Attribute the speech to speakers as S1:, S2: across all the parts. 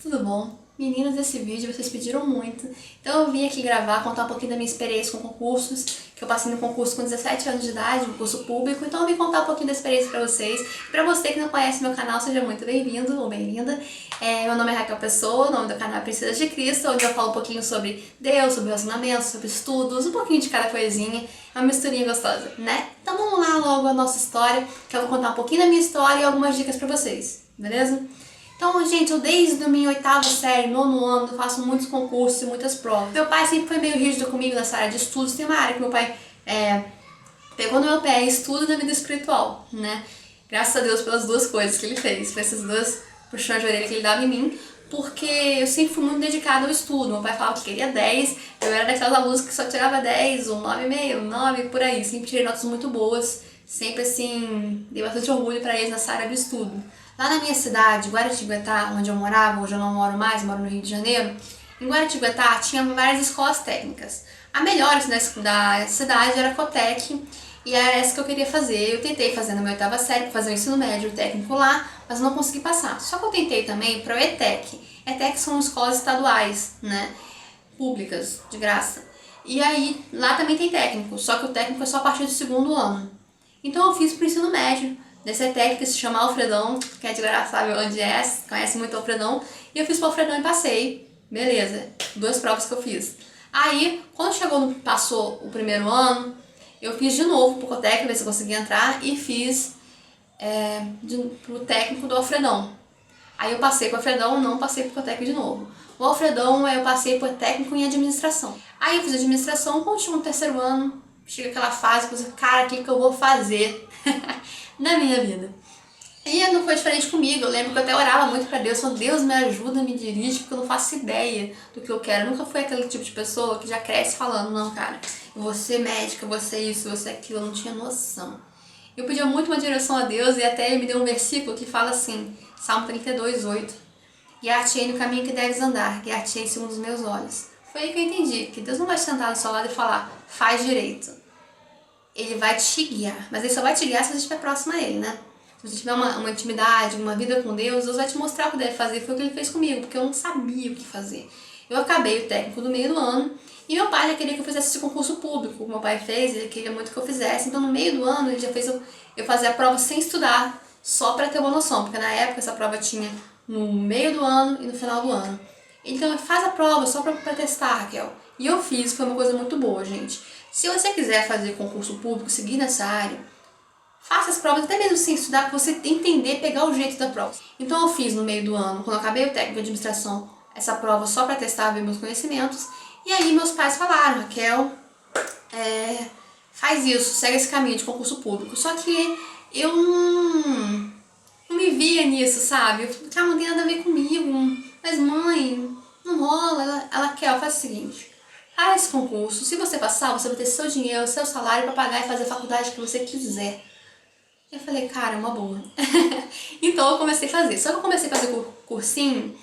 S1: tudo bom? Meninas, esse vídeo vocês pediram muito, então eu vim aqui gravar, contar um pouquinho da minha experiência com concursos, que eu passei no concurso com 17 anos de idade, um curso público, então eu vim contar um pouquinho da experiência pra vocês. E pra você que não conhece meu canal, seja muito bem-vindo ou bem-vinda. Meu nome é Raquel Pessoa, o nome do canal é Princesa de Cristo, onde eu falo um pouquinho sobre Deus, sobre relacionamentos, sobre estudos, um pouquinho de cada coisinha, é uma misturinha gostosa, né? Então vamos lá logo a nossa história, que eu vou contar um pouquinho da minha história e algumas dicas pra vocês, beleza? Então, gente, eu desde a minha oitava série, nono ano, eu faço muitos concursos e muitas provas. Meu pai sempre foi meio rígido comigo nessa área de estudos. Tem uma área que meu pai pegou no meu pé, estudo da vida espiritual, né? Graças a Deus pelas duas coisas que ele fez, por essas duas puxões de orelha que ele dava em mim, porque eu sempre fui muito dedicada ao estudo. Meu pai falava que queria 10, eu era daquelas alunas que só tirava 10, ou 9,5, 9, por aí. Sempre tirei notas muito boas, sempre assim, dei bastante orgulho pra eles nessa área do estudo. Lá na minha cidade, Guaratinguetá, onde eu morava, hoje eu não moro mais, moro no Rio de Janeiro, em Guaratinguetá tinha várias escolas técnicas. A melhor da cidade era a Cotec, e era essa que eu queria fazer. Eu tentei fazer na minha oitava série, fazer o ensino médio técnico lá, mas não consegui passar. Só que eu tentei também para o ETEC. ETEC são escolas estaduais, né, públicas, de graça. E aí, lá também tem técnico, só que o técnico é só a partir do segundo ano. Então eu fiz para o ensino médio, dessa ETEC que se chama Alfredão, quem é de Guará sabe onde é, conhece muito Alfredão, e eu fiz para o Alfredão e passei, beleza, 2 provas que eu fiz. Aí, quando passou o primeiro ano, eu fiz de novo pro Cotec, ver se eu conseguia entrar, e fiz pro técnico do Alfredão. Aí eu passei pro Alfredão, não passei pro Cotec de novo. O Alfredão eu passei pro técnico em administração. Aí eu fiz administração, continuo no terceiro ano, chega aquela fase que você, cara, o que eu vou fazer na minha vida? E não foi diferente comigo. Eu lembro que eu até orava muito pra Deus, falando, Deus me ajuda, me dirige, porque eu não faço ideia do que eu quero. Eu nunca fui aquele tipo de pessoa que já cresce falando, não, cara, eu vou ser médica, eu vou ser isso, eu vou ser aquilo. Eu não tinha noção. Eu pedia muito uma direção a Deus e até ele me deu um versículo que fala assim, Salmo 32:8. Guiar-te-ei no caminho que deves andar, guiar-te-ei segundo os meus olhos. Foi aí que eu entendi, que Deus não vai sentar do seu lado e falar, faz direito. Ele vai te guiar, mas ele só vai te guiar se você estiver próximo a ele, né? Se você tiver uma intimidade, uma vida com Deus, Deus vai te mostrar o que deve fazer. Foi o que ele fez comigo, porque eu não sabia o que fazer. Eu acabei o técnico do meio do ano e meu pai já queria que eu fizesse esse concurso público. Meu pai fez, ele queria muito que eu fizesse. Então no meio do ano ele já fez eu fazer a prova sem estudar, só para ter uma noção, porque na época essa prova tinha no meio do ano e no final do ano. Então faz a prova só para testar, Raquel. E eu fiz, foi uma coisa muito boa, gente. Se você quiser fazer concurso público, seguir nessa área, faça as provas, até mesmo sem estudar, para você entender, pegar o jeito da prova. Então eu fiz no meio do ano, quando eu acabei o técnico de administração, essa prova só para testar, ver meus conhecimentos. E aí meus pais falaram, Raquel, faz isso, segue esse caminho de concurso público. Só que eu não me via nisso, sabe? Eu falei, cara, não tem nada a ver comigo. Mas mãe, não rola. Ela quer, faz o seguinte, faz esse concurso. Se você passar, você vai ter seu dinheiro, seu salário para pagar e fazer a faculdade que você quiser. Eu falei, cara, é uma boa. Então eu comecei a fazer. Só que eu comecei a fazer cursinho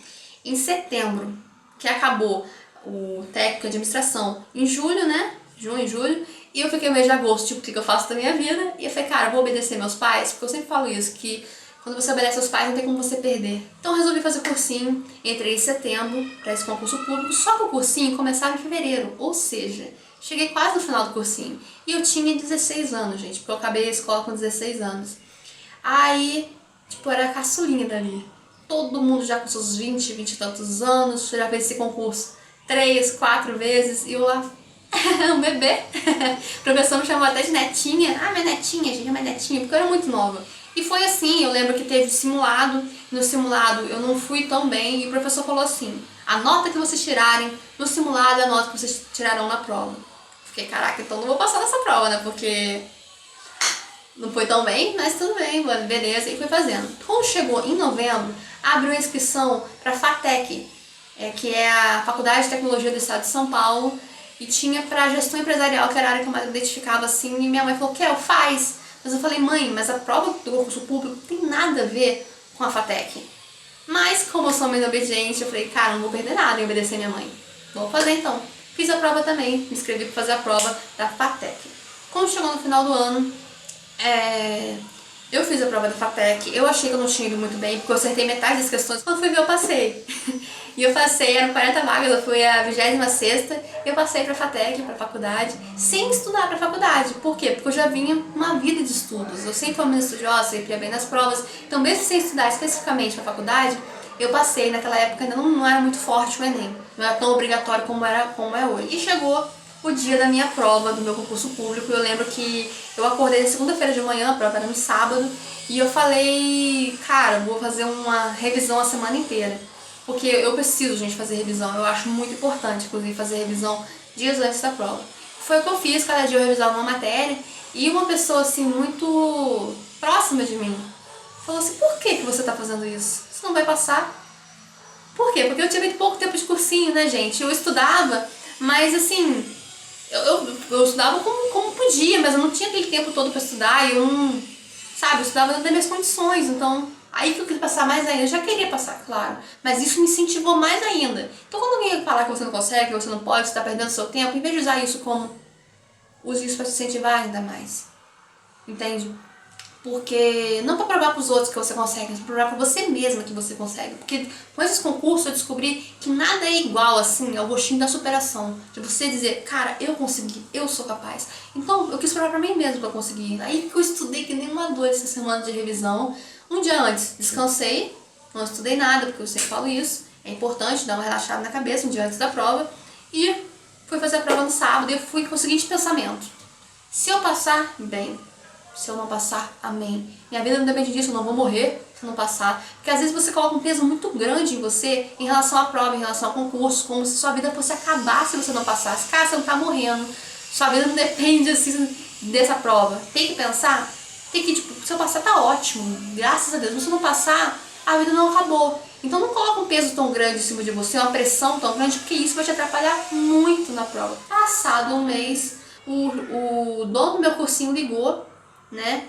S1: em setembro, que acabou o técnico de administração em julho, né? Junho, julho. E eu fiquei no mês de agosto, tipo, o que eu faço da minha vida? E eu falei, cara, eu vou obedecer meus pais, porque eu sempre falo isso, que quando você obedece aos pais não tem como você perder. Então eu resolvi fazer cursinho, entrei em setembro para esse concurso público, só que o cursinho começava em fevereiro, ou seja, cheguei quase no final do cursinho. E eu tinha 16 anos, gente, porque eu acabei a escola com 16 anos. Aí, tipo, eu era a caçulinha dali. Todo mundo já com seus 20 e tantos anos, já fez esse concurso 3, 4 vezes, e eu lá, um bebê. O professor me chamou até de netinha. Ah, minha netinha, gente, minha netinha, porque eu era muito nova. E foi assim, eu lembro que teve simulado, no simulado eu não fui tão bem, e o professor falou assim, a nota que vocês tirarem no simulado é a nota que vocês tirarão na prova. Fiquei, caraca, então não vou passar nessa prova, né, porque não foi tão bem, mas tudo bem, beleza, e fui fazendo. Quando chegou em novembro, abriu a inscrição para a FATEC, que é a Faculdade de Tecnologia do Estado de São Paulo, e tinha para gestão empresarial, que era a área que eu mais me identificava assim, e minha mãe falou, Kel, faz! Mas eu falei, mãe, mas a prova do concurso público tem nada a ver com a FATEC. Mas como eu sou mãe obediente, eu falei, cara, não vou perder nada em obedecer minha mãe. Vou fazer então. Fiz a prova também, me inscrevi para fazer a prova da FATEC. Quando chegou no final do ano, eu fiz a prova da FATEC. Eu achei que eu não tinha ido muito bem, porque eu acertei metade das questões. Quando fui ver, eu passei. E eu passei, eram 40 vagas, eu fui a 26ª, e eu passei pra FATEC, pra faculdade, sem estudar pra faculdade. Por quê? Porque eu já vinha uma vida de estudos. Eu sempre fui muito estudiosa, sempre ia bem nas provas. Então, mesmo sem estudar especificamente pra faculdade, eu passei. Naquela época ainda não era muito forte o Enem. Não era tão obrigatório como é hoje. E chegou o dia da minha prova, do meu concurso público. Eu lembro que eu acordei na segunda-feira de manhã, a prova era no sábado, e eu falei, cara, vou fazer uma revisão a semana inteira. Porque eu preciso, gente, fazer revisão. Eu acho muito importante, inclusive, fazer revisão dias antes da prova. Foi o que eu fiz, cada dia eu revisava uma matéria, e uma pessoa, assim, muito próxima de mim falou assim, por que você tá fazendo isso? Você não vai passar? Por quê? Porque eu tinha muito pouco tempo de cursinho, né, gente? Eu estudava, mas assim, eu estudava como podia, mas eu não tinha aquele tempo todo pra estudar, e eu não, sabe, eu estudava dentro das minhas condições, então aí que eu queria passar mais ainda. Eu já queria passar, claro, mas isso me incentivou mais ainda. Então quando alguém falar que você não consegue, que você não pode, você está perdendo seu tempo, em vez de usar isso como, use isso para te incentivar ainda mais, entende? Porque não para provar para os outros que você consegue, mas para provar para você mesma que você consegue. Porque com esses concursos eu descobri que nada é igual assim ao gostinho da superação. De você dizer, cara, eu consegui, eu sou capaz. Então eu quis provar para mim mesma que eu consegui. Aí que eu estudei que nem uma doida essa semana de revisão. Um dia antes, descansei, não estudei nada, porque eu sempre falo isso. É importante dar uma relaxada na cabeça um dia antes da prova. E fui fazer a prova no sábado e eu fui com o seguinte pensamento. Se eu passar, bem. Se eu não passar, amém. Minha vida não depende disso, eu não vou morrer se eu não passar. Porque às vezes você coloca um peso muito grande em você em relação à prova, em relação ao concurso, como se sua vida fosse acabar se você não passasse. Cara, você não tá morrendo. Sua vida não depende assim dessa prova. Tem que pensar, tem que, tipo, se eu passar tá ótimo, graças a Deus. Mas se eu não passar, a vida não acabou. Então não coloca um peso tão grande em cima de você, uma pressão tão grande, porque isso vai te atrapalhar muito na prova. Passado um mês, o dono do meu cursinho ligou, né?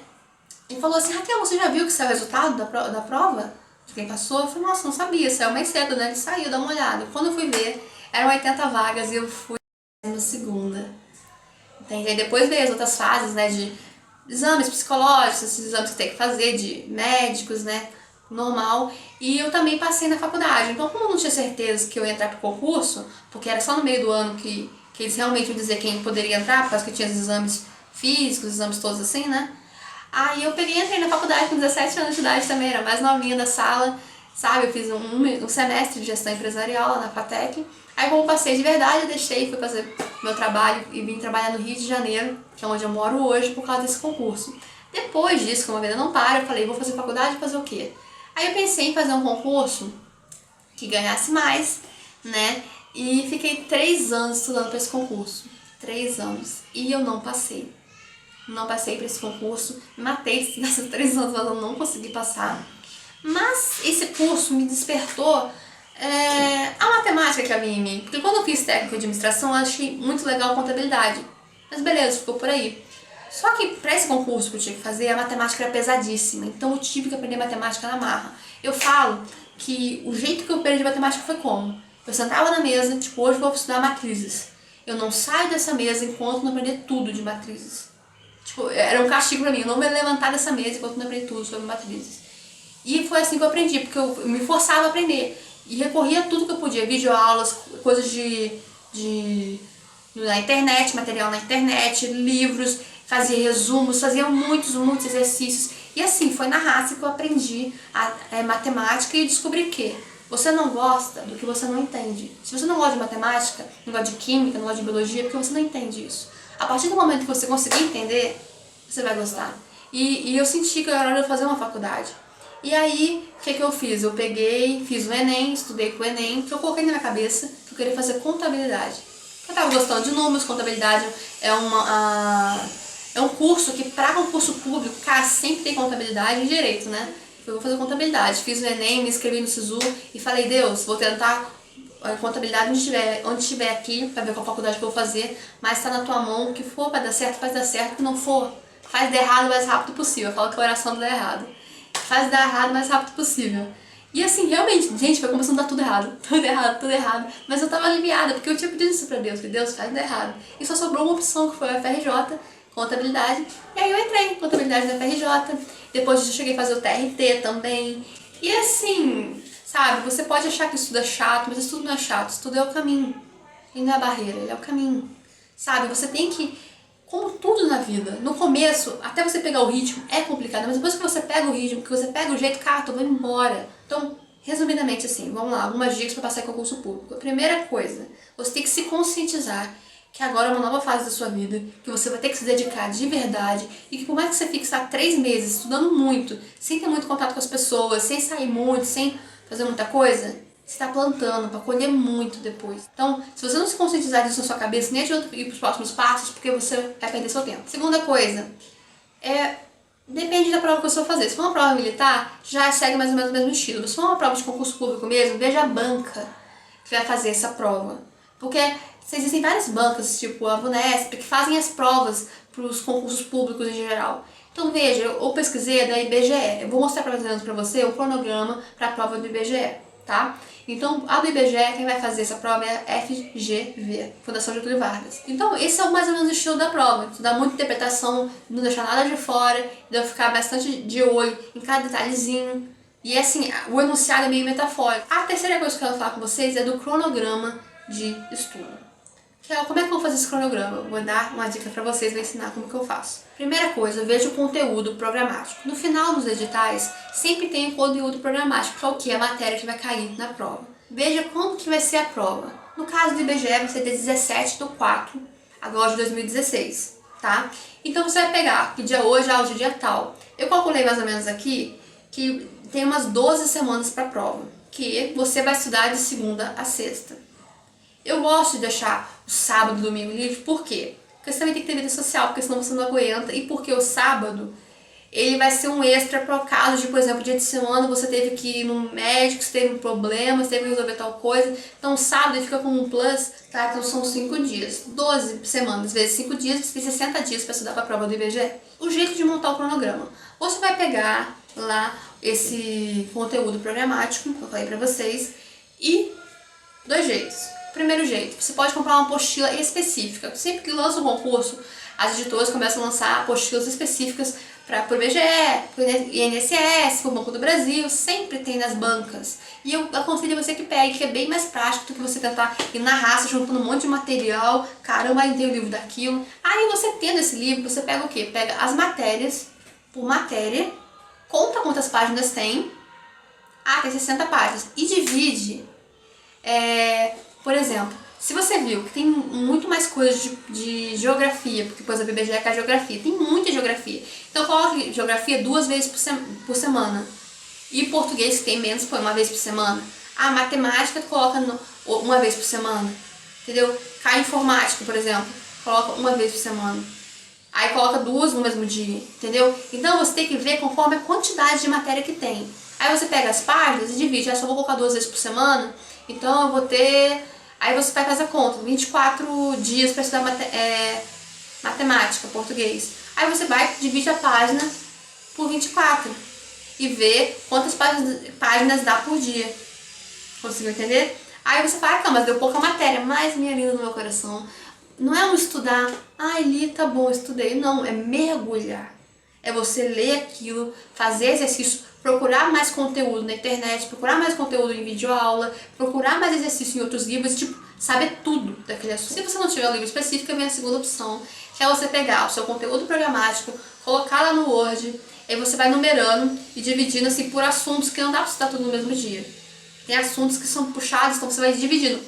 S1: E falou assim, Raquel, você já viu que saiu o resultado da prova? De quem passou? Eu falei, nossa, não sabia, saiu mais cedo, né? Ele saiu, dá uma olhada. Quando eu fui ver, eram 80 vagas e eu fui na segunda. Entende? Aí depois veio as outras fases, né? De exames psicológicos, esses exames que tem que fazer, de médicos, né? Normal. E eu também passei na faculdade. Então, como eu não tinha certeza que eu ia entrar pro concurso, porque era só no meio do ano que eles realmente iam dizer quem poderia entrar, por causa que tinha os exames físicos, exames todos assim, né? Aí eu peguei e entrei na faculdade com 17 anos de idade também, era a mais novinha da sala, sabe? Eu fiz um semestre de gestão empresarial lá na FATEC. Aí como passei de verdade, eu deixei, fui fazer meu trabalho e vim trabalhar no Rio de Janeiro, que é onde eu moro hoje, por causa desse concurso. Depois disso, como a vida não para, eu falei, vou fazer faculdade e fazer o quê? Aí eu pensei em fazer um concurso que ganhasse mais, né? E fiquei 3 anos estudando para esse concurso. 3 anos. E eu não passei. Não passei para esse concurso, me matei nesses 3 anos, mas eu não consegui passar. Mas esse curso me despertou a matemática que havia em mim. Porque quando eu fiz técnico de administração, eu achei muito legal a contabilidade. Mas beleza, ficou por aí. Só que para esse concurso que eu tinha que fazer, a matemática era pesadíssima. Então eu tive que aprender matemática na marra. Eu falo que o jeito que eu aprendi matemática foi como? Eu sentava na mesa, tipo, hoje eu vou estudar matrizes. Eu não saio dessa mesa enquanto não aprender tudo de matrizes. Tipo, era um castigo pra mim, eu não me levantar dessa mesa enquanto não aprendi tudo sobre matrizes. E foi assim que eu aprendi, porque eu me forçava a aprender. E recorria a tudo que eu podia, videoaulas, coisas na internet, material na internet, livros, fazia resumos, fazia muitos exercícios. E assim, foi na raça que eu aprendi a matemática e descobri que você não gosta do que você não entende. Se você não gosta de matemática, não gosta de química, não gosta de biologia, é porque você não entende isso. A partir do momento que você conseguir entender, você vai gostar. E eu senti que era hora de fazer uma faculdade. E aí, o que eu fiz? Eu peguei, fiz o Enem, estudei com o Enem, que eu coloquei na minha cabeça que eu queria fazer contabilidade. Eu tava gostando de números, contabilidade é um curso que para concurso público, cara, sempre tem contabilidade e direito, né? Eu vou fazer contabilidade, fiz o Enem, me inscrevi no SISU e falei, Deus, vou tentar contabilidade onde estiver aqui, pra ver qual faculdade que eu vou fazer, mas tá na tua mão, o que for pra dar certo, faz dar certo, o que não for, faz dar errado o mais rápido possível. Eu falo que a oração não dá errado. Faz dar errado o mais rápido possível. E assim, realmente, gente, foi começando a dar tudo errado. Tudo errado. Mas eu tava aliviada, porque eu tinha pedido isso pra Deus, que Deus faz dar errado. E só sobrou uma opção, que foi a FRJ, contabilidade. E aí eu entrei em contabilidade da FRJ. Depois disso eu cheguei a fazer o TRT também. E assim, Sabe, você pode achar que estudo é chato, mas estudo não é chato, estudo é o caminho. Ele não é a barreira, ele é o caminho. Sabe, você tem que, como tudo na vida, no começo, até você pegar o ritmo, é complicado, mas depois que você pega o ritmo, que você pega o jeito, cara, tô indo embora. Então, resumidamente assim, vamos lá, algumas dicas para passar em concurso público. A primeira coisa, você tem que se conscientizar que agora é uma nova fase da sua vida, que você vai ter que se dedicar de verdade e que por mais que você fique 3 meses estudando muito, sem ter muito contato com as pessoas, sem sair muito, sem fazer muita coisa, você está plantando para colher muito depois. Então, se você não se conscientizar disso na sua cabeça, nem adianta ir para os próximos passos, porque você vai perder seu tempo. Segunda coisa, depende da prova que você for fazer. Se for uma prova militar, já segue mais ou menos o mesmo estilo. Se for uma prova de concurso público mesmo, veja a banca que vai fazer essa prova. Porque existem várias bancas, tipo a VUNESP, que fazem as provas para os concursos públicos em geral. Então veja, eu pesquisei da IBGE. Eu vou mostrar para você o cronograma para a prova do IBGE, tá? Então, a do IBGE, quem vai fazer essa prova é a FGV, Fundação Getúlio Vargas. Então, esse é mais ou menos o estilo da prova. Dá muita interpretação, não deixar nada de fora, deu ficar bastante de olho em cada detalhezinho. E assim, o enunciado é meio metafórico. A terceira coisa que eu quero falar com vocês é do cronograma de estudo. Como é que eu vou fazer esse cronograma? Eu vou dar uma dica pra vocês, vou ensinar como que eu faço. Primeira coisa, veja o conteúdo programático. No final dos editais, sempre tem o conteúdo programático, que é o que? A matéria que vai cair na prova. Veja quando que vai ser a prova. No caso do IBGE, vai ser dia 17/4, agora de 2016, tá? Então você vai pegar que dia hoje é o dia tal. Eu calculei mais ou menos aqui que tem umas 12 semanas para a prova, que você vai estudar de segunda a sexta. Eu gosto de deixar o sábado e o domingo livre, por quê? Porque você também tem que ter vida social, porque senão você não aguenta. E porque o sábado, ele vai ser um extra para o caso de, por exemplo, dia de semana você teve que ir no médico, você teve um problema, você teve que resolver tal coisa. Então o sábado ele fica com um plus, tá? Então são 5 dias. 12 semanas vezes 5 dias, você tem 60 dias para estudar para a prova do IBGE. O jeito de montar o cronograma. Você vai pegar lá esse conteúdo programático, que eu falei para vocês, e 2 jeitos. Primeiro jeito, você pode comprar uma apostila específica. Sempre que lança um concurso, as editoras começam a lançar apostilas específicas para o IBGE, para o INSS, para o Banco do Brasil, sempre tem nas bancas. E eu aconselho você que pegue, que é bem mais prático do que você tentar ir na raça, juntando um monte de material, caramba, aí tem o livro daquilo. Aí você tendo esse livro, você pega o quê? Pega as matérias, por matéria, conta quantas páginas tem, tem 60 páginas, e divide. Por exemplo, se você viu que tem muito mais coisas de geografia, porque depois a IBGE é a geografia, tem muita geografia. Então coloque geografia 2 vezes por semana. E português, que tem menos, põe 1 vez por semana. A matemática coloca 1 vez por semana. Entendeu? A informática, por exemplo, coloca 1 vez por semana. Aí coloca 2 no mesmo dia, entendeu? Então você tem que ver conforme a quantidade de matéria que tem. Aí você pega as páginas e divide. Só vou colocar 2 vezes por semana, então eu vou ter... Aí você vai fazer a conta, 24 dias para estudar matemática, português. Aí você vai, divide a página por 24 e vê quantas páginas dá por dia. Conseguiu entender? Aí você fala, mas deu pouca matéria. Mas, minha linda do meu coração, não é um estudar, li, tá bom, estudei. Não, é mergulhar. É você ler aquilo, fazer exercício, procurar mais conteúdo na internet, procurar mais conteúdo em videoaula, procurar mais exercício em outros livros, saber tudo daquele assunto. Se você não tiver um livro específico, vem a segunda opção, que é você pegar o seu conteúdo programático, colocar lá no Word, aí você vai numerando e dividindo assim por assuntos, que não dá para estudar tudo no mesmo dia. Tem assuntos que são puxados, então você vai dividindo.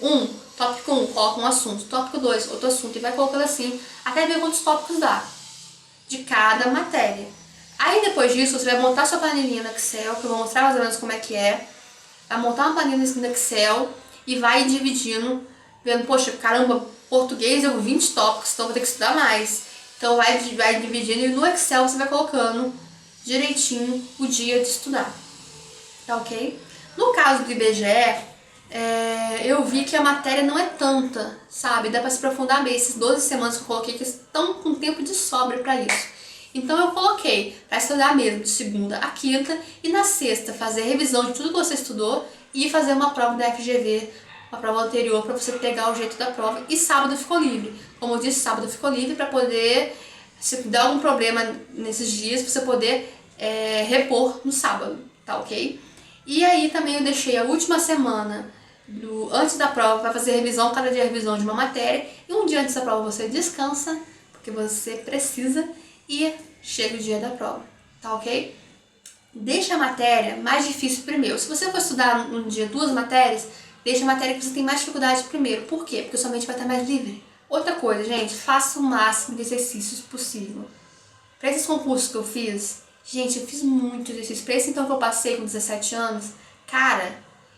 S1: Tópico 1, coloca um assunto, tópico 2, outro assunto, e vai colocando assim, até ver quantos tópicos dá de cada matéria. Aí depois disso, você vai montar sua planilhinha no Excel, que eu vou mostrar mais ou menos como é que é. Vai montar uma planilha no Excel e vai dividindo, vendo, poxa, caramba, português eu 20 tópicos, então vou ter que estudar mais. Então vai dividindo e no Excel você vai colocando direitinho o dia de estudar. Tá ok? No caso do IBGE, eu vi que a matéria não é tanta, sabe? Dá pra se aprofundar bem. Essas 12 semanas que eu coloquei que estão com tempo de sobra pra isso. Então eu coloquei para estudar mesmo de segunda a quinta e na sexta fazer revisão de tudo que você estudou e fazer uma prova da FGV, uma prova anterior para você pegar o jeito da prova, e sábado ficou livre. Como eu disse, sábado ficou livre para poder, se der algum problema nesses dias, você poder repor no sábado, tá ok? E aí também eu deixei a última semana antes da prova para fazer revisão, cada dia revisão de uma matéria. E um dia antes da prova você descansa, porque você precisa, e chega o dia da prova, tá ok? Deixa a matéria mais difícil primeiro. Se você for estudar um dia 2 matérias, deixa a matéria que você tem mais dificuldade primeiro. Por quê? Porque sua mente vai estar mais livre. Outra coisa, gente, faça o máximo de exercícios possível. Para esses concursos que eu fiz, gente, eu fiz muito exercício. Para esse então que eu passei com 17 anos, cara,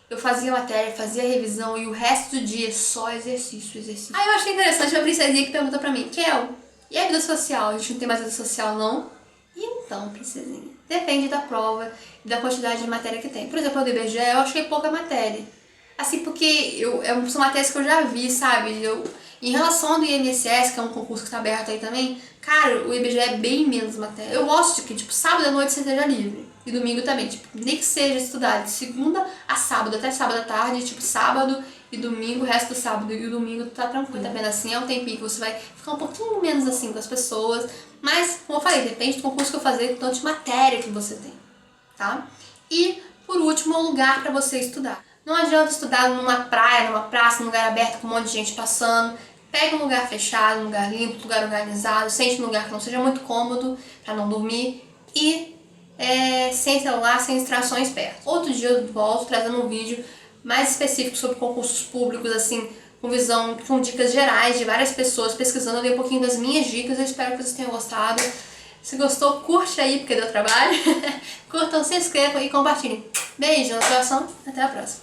S1: eu fazia matéria, fazia revisão e o resto do dia só exercício, exercício. Aí eu achei interessante uma princesinha que perguntou pra mim, Kel, e a vida social? A gente não tem mais vida social, não? E então, princesinha, depende da prova e da quantidade de matéria que tem. Por exemplo, no IBGE eu achei pouca matéria. Assim, porque são matérias que eu já vi, sabe? Em relação ao do INSS, que é um concurso que está aberto aí também, cara, o IBGE é bem menos matéria. Eu gosto de que, tipo, sábado à noite você esteja livre. E domingo também, tipo, nem que seja estudar de segunda a sábado, até sábado à tarde, tipo, sábado e domingo, o resto do sábado e o domingo tá tranquilo. Tá vendo assim? É um tempinho que você vai ficar um pouquinho menos assim com as pessoas. Mas, como eu falei, depende do concurso que eu fazer, do tanto de matéria que você tem, tá? E, por último, é um lugar para você estudar. Não adianta estudar numa praia, numa praça, num lugar aberto com um monte de gente passando. Pega um lugar fechado, um lugar limpo, um lugar organizado, sente num lugar que não seja muito cômodo para não dormir e sem celular, sem distrações perto. Outro dia eu volto trazendo um vídeo mais específico sobre concursos públicos, assim, com dicas gerais de várias pessoas pesquisando. Eu dei um pouquinho das minhas dicas, eu espero que vocês tenham gostado. Se gostou, curte aí porque deu trabalho. Curtam, se inscrevam e compartilhem. Beijo no coração, até a próxima.